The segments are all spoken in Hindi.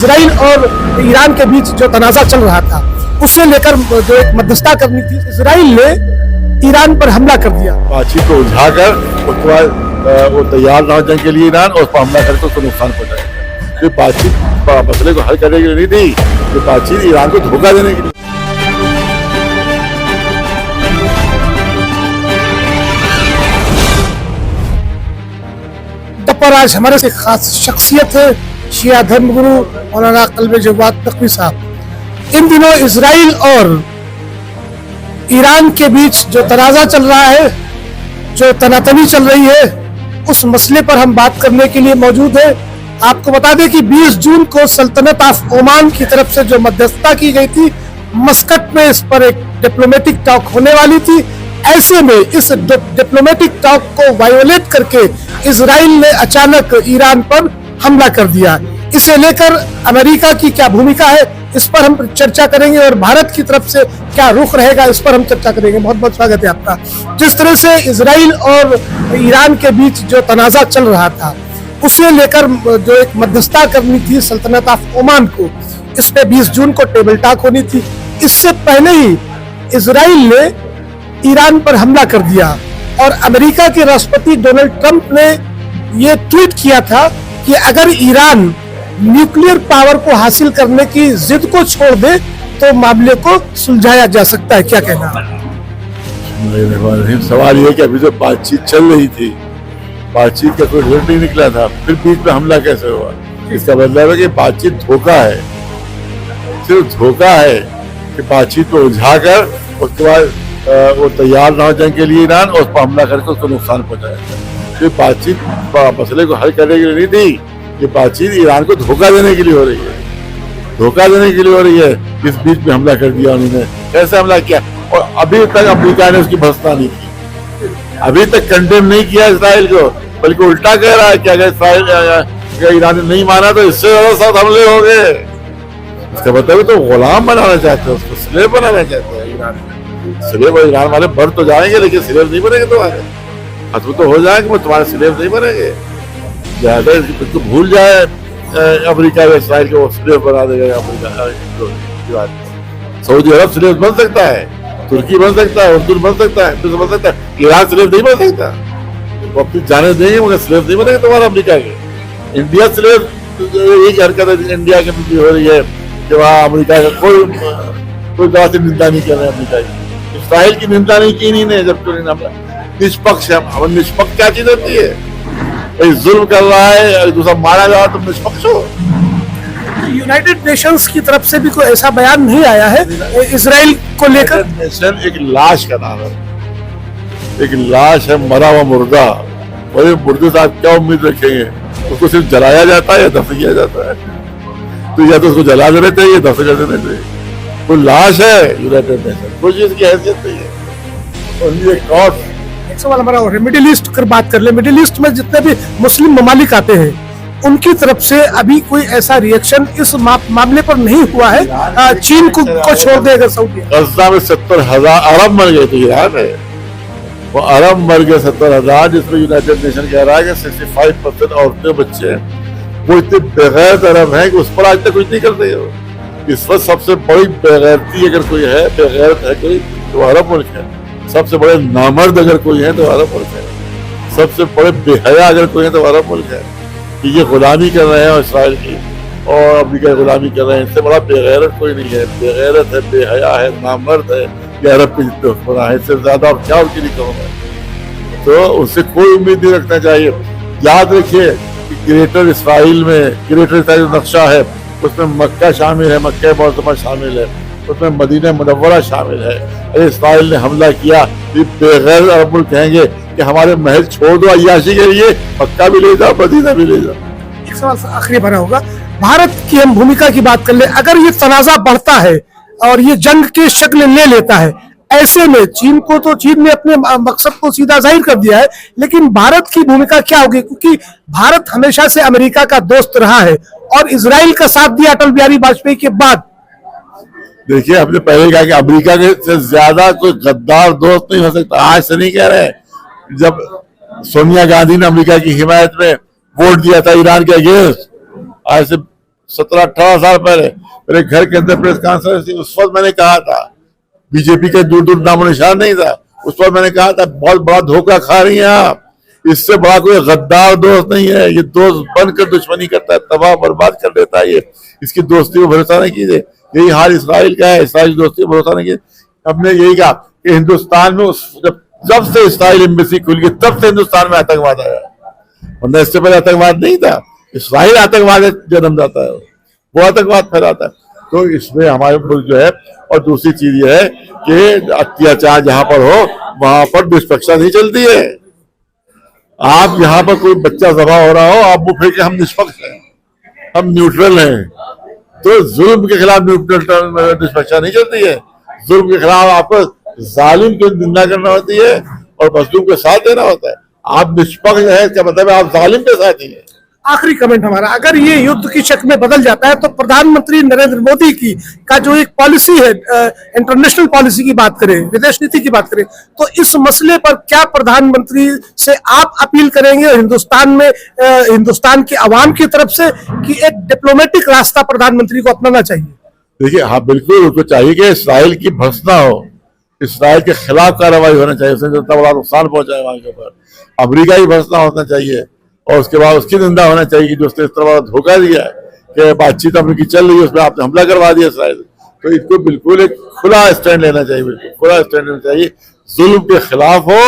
इजराइल और ईरान के बीच जो तनाज़ा चल रहा था उसे लेकर जो एक मध्यस्थता करनी थी, इजराइल ने ईरान पर हमला कर दिया। बातचीत को उलझाकर उसके बाद वो तैयार ना हो जंग के लिए ईरान और उस पर हमला करके उसको नुकसान पहुंचाएगा। ये बातचीत मसले को हल करने के लिए नहीं थी, ये बातचीत ईरान को धोखा देने के लिए। पर आज हमारे से खास शख्सियत है शिया धर्मगुरु मौलाना कल्बे जवाद नकवी साहब। इन दिनों इजराइल और ईरान के बीच जो तनाज़ा चल रहा है, जो तनातनी चल रही है, उस मसले पर हम बात करने के लिए मौजूद है। आपको बता दें कि 20 जून को सल्तनत ऑफ ओमान की तरफ से जो मध्यस्थता की गई थी, मस्कट में इस पर एक डिप्लोमेटिक टॉक होने वाली थी। ऐसे में इस डिप्लोमेटिक टॉक को वायोलेट करके इजराइल ने अचानक ईरान पर हमला कर दिया। इसे लेकर अमेरिका की क्या भूमिका है, इस पर हम चर्चा करेंगे और भारत की तरफ से क्या रुख रहेगा, इस पर हम चर्चा करेंगे। बहुत बहुत स्वागत है आपका। जिस तरह से इजराइल और ईरान के बीच जो तनाज़ा चल रहा था उसे लेकर जो एक मध्यस्थता करनी थी सल्तनत ऑफ ओमान को, इस पे 20 जून को टेबल टॉक होनी थी। इससे पहले ही इजराइल ने ईरान पर हमला कर दिया और अमेरिका के राष्ट्रपति डोनाल्ड ट्रंप ने ये ट्वीट किया था कि अगर ईरान न्यूक्लियर पावर को हासिल करने की जिद को छोड़ दे तो मामले को सुलझाया जा सकता है। क्या कहना? सवाल ये कि अभी जो बातचीत चल रही थी, बातचीत का कोई रिजल्ट नहीं निकला था, फिर बीच में हमला कैसे हुआ? इसका मतलब है कि बातचीत धोखा है, सिर्फ धोखा है कि बातचीत को उलझाकर उसके बाद वो तैयार ना हो जंग के लिए ईरान और उस पर हमला करके उसको नुकसान पहुंचाएगा। ये बातचीत मसले को हल करने के लिए नहीं थी, ये बातचीत ईरान को धोखा देने के लिए हो रही है, धोखा देने के लिए हो रही है। इस बीच में हमला कर दिया उन्होंने। कैसे हमला किया? और अभी तक अमेरिका ने उसकी भर्त्सना नहीं की, अभी तक कंडेम नहीं किया इसराइल को, बल्कि उल्टा कह रहा है कि अगर इसराइल ईरान ने नहीं माना तो इससे ज्यादा साथ हमले हो गए। इसका मतलब तो गुलाम बनाना चाहते हैं, उसको स्लेव बनाना चाहते हैं ईरान। स्लेव और ईरान वाले बढ़ तो जाएंगे लेकिन स्लेव नहीं बनेंगे तुम्हारे, खत्म तो हो जाएंगे, वो तुम्हारे स्लेव नहीं बनेंगे। ज्यादा तो भूल जाए अमेरिका और इसराइल को स्लेव बना देगा अमेरिका। सऊदी अरब स्लेव बन सकता है, तुर्की बन सकता है, उर्दू बन सकता है, बन सकता है, ईरान स्लेव नहीं बन सकता। वो अपनी जाने देंगे मगर स्लेव नहीं बनेंगे तुम्हारा अमेरिका के। इंडिया स्लेव एक हरकत इंडिया के भी हो रही है कि वहाँ अमेरिका का कोई बात से निंदा नहीं कर रहे हैं अमेरिका की। इसराइल की निंदा नहीं की नहीं, जब तो निष्पक्ष है। हम निष्पक्ष क्या चीज होती है? कोई जुल्म कर रहा है, दूसरा मारा जा रहा है, तुम निष्पक्ष हो? यूनाइटेड नेशंस की तरफ से भी कोई ऐसा बयान नहीं आया है इजराइल को लेकर। नेशन एक लाश का नाम है, एक लाश है, मरा हुआ मुर्दा। और ये मुर्दे से आप क्या उम्मीद रखेंगे? उसको सिर्फ जलाया जाता है या दफन किया जाता है? तो या तो उसको जला देना चाहिए, दफन कर देना चाहिए। वो लाश है यूनाइटेड नेशन, कोई चीज की हैसियत नहीं है। और ये कॉस्ट एक सवाल हमारा और है, मिडिल ईस्ट कर बात कर ले। मिडिल ईस्ट में जितने भी मुस्लिम ममालिक आते हैं उनकी तरफ से अभी कोई ऐसा रिएक्शन इस मामले पर नहीं हुआ है। चीन को छोड़ देगा सऊदी। गजा में 70,000 अरब मर गए थे ईरान में, वो अरब मर गए 70,000, जिसमें यूनाइटेड नेशन कह रहा है कि 65% औरतें बच्चे हैं। वो इतने बेगैरत अरब हैं कि उस पर आज तक कुछ नहीं करते हो। इस वक्त सबसे बड़ी बेगैरती अगर कोई है, बेगैरत है कोई तो अरब मुल्क है। सबसे बड़े नामर्द अगर कोई है तो अरब मुल्क है। सबसे बड़े बेहया अगर कोई है तो अरब मुल्क है। कि ये गुलामी कर रहे हैं इसराइल की और अमेरिका गुलामी कर रहे हैं, इससे बड़ा बेगैरत कोई नहीं है। बेगैरत है, बेहया है, नामर्द है, ये अरब के जितने हुक्मरान है, इससे ज्यादा और क्या उनकी नहीं कहूँगा। तो उससे कोई उम्मीद नहीं रखना चाहिए। याद रखिए कि ग्रेटर इसराइल में, ग्रेटर इसराइल नक्शा है, उसमें मक्का शामिल है, मक्का मुअज़्ज़मा शामिल है, उसमें मदीना मुनव्वरा शामिल है। अरे इसराइल ने हमला किया, ये बेगैर अरब मुल्क कहेंगे कि हमारे महल छोड़ दो अय्याशी के लिए, मक्का भी ले जाओ, मदीना भी ले जाओ। एक सवाल आखिरी भरा होगा, भारत की हम भूमिका की बात कर ले। अगर ये तनाज़ा बढ़ता है और ये जंग की शक्ल ले लेता है, ऐसे में चीन ने अपने मकसद को सीधा जाहिर कर दिया है, लेकिन भारत की भूमिका क्या होगी? क्योंकि भारत हमेशा से अमेरिका का दोस्त रहा है और इजराइल का साथ दिया अटल बिहारी वाजपेयी के बाद। देखिए, हमने पहले कहा कि अमेरिका के से ज्यादा कोई गद्दार दोस्त नहीं हो सकता। आज से नहीं कह रहे, जब सोनिया गांधी ने अमेरिका की हिमायत में वोट दिया था ईरान के अगेंस्ट, आज से 17-18 साल पहले मेरे घर के अंदर प्रेस कॉन्फ्रेंस थी, उस वक्त मैंने कहा था, बीजेपी का दूर दूर नामो निशान नहीं था, उस वक्त मैंने कहा था बहुत बड़ा धोखा खा रही हैं आप, इससे बड़ा कोई गद्दार दोस्त नहीं है, ये दोस्त बनकर दुश्मनी करता है, तबाह बर्बाद कर देता है, ये इसकी दोस्ती को भरोसा नहीं कीजिए। यही हाल इसराइल का है, इसराइल की दोस्ती को भरोसा नहीं कीजिए। हमने यही कहा कि हिंदुस्तान में जब से इसराइल एम्बेसी खुल गई तब से हिंदुस्तान में आतंकवाद आया, वरना इससे पहले आतंकवाद नहीं था। इसराइल आतंकवाद जन्मदाता है, वो आतंकवाद फैलाता है। तो इसमें हमारे मुल्क जो है, और दूसरी चीज ये है कि अत्याचार जहां पर हो वहां पर निष्पक्षता नहीं चलती है। आप यहाँ पर कोई बच्चा जबा हो रहा हो, आप वो फिर के हम निष्पक्ष हैं, हम न्यूट्रल हैं, तो जुल्म के खिलाफ निष्पक्षता नहीं चलती है। जुल्म के खिलाफ आपको जालिम की निंदा करना होती है और मजलूम के साथ देना होता है। आप निष्पक्ष है, इसका मतलब है आप जालिम के साथ ही है। आखिरी कमेंट हमारा, अगर ये युद्ध की शक्ल में बदल जाता है तो प्रधानमंत्री नरेंद्र मोदी की का जो एक पॉलिसी है, इंटरनेशनल पॉलिसी की बात करें, विदेश नीति की बात करें, तो इस मसले पर क्या प्रधानमंत्री से आप अपील करेंगे हिंदुस्तान के अवाम की तरफ से कि एक डिप्लोमेटिक रास्ता प्रधानमंत्री को अपनाना चाहिए? देखिए, हाँ बिल्कुल, उनको चाहिए कि इसराइल की भर्त्सना हो, इसराइल के खिलाफ कार्रवाई होना चाहिए, उसने जितना बड़ा नुकसान पहुंचाया वहां के ऊपर। अमेरिका की भर्त्सना होना चाहिए और उसके बाद उसकी निंदा होना चाहिए कि जो उसने इस तरह धोखा दिया है कि बातचीत अमेरिकी चल रही है, उसमें आपने हमला करवा दिया इसराइल। तो इसको बिल्कुल एक खुला स्टैंड लेना चाहिए, बिल्कुल खुला स्टैंड लेना चाहिए, जुल्म के खिलाफ हो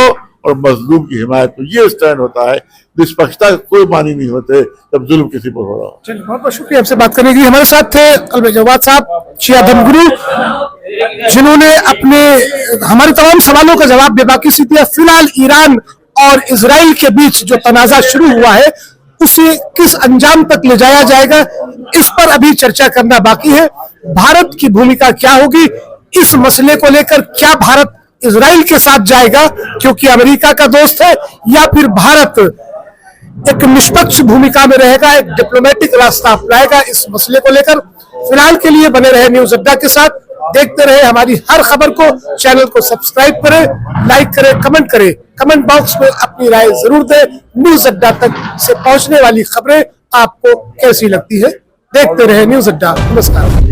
और मजलूम की हिमायत में, ये स्टैंड होता है। निष्पक्षता कोई मानी नहीं होते जब जुल्म किसी पर हो रहा हो। चलिए, बहुत बहुत शुक्रिया हमसे बात करने के लिए। हमारे साथ थे कल्बे जवाद साहब, शिया धर्मगुरु, जिन्होंने अपने हमारे तमाम सवालों का जवाब बेबाकी से दिया। फिलहाल ईरान और इजराइल के बीच जो तनाजा शुरू हुआ है उसे किस अंजाम तक ले जाया जाएगा, इस पर अभी चर्चा करना बाकी है। भारत की भूमिका क्या होगी इस मसले को लेकर, क्या भारत इजराइल के साथ जाएगा क्योंकि अमेरिका का दोस्त है, या फिर भारत एक निष्पक्ष भूमिका में रहेगा, एक डिप्लोमेटिक रास्ता अपनाएगा इस मसले को लेकर। फिलहाल के लिए बने रहे न्यूज अड्डा के साथ, देखते रहे हमारी हर खबर को। चैनल को सब्सक्राइब करें, लाइक करें, कमेंट करें, कमेंट बॉक्स में अपनी राय जरूर दें। न्यूज अड्डा तक से पहुंचने वाली खबरें आपको कैसी लगती है? देखते रहे न्यूज अड्डा। नमस्कार।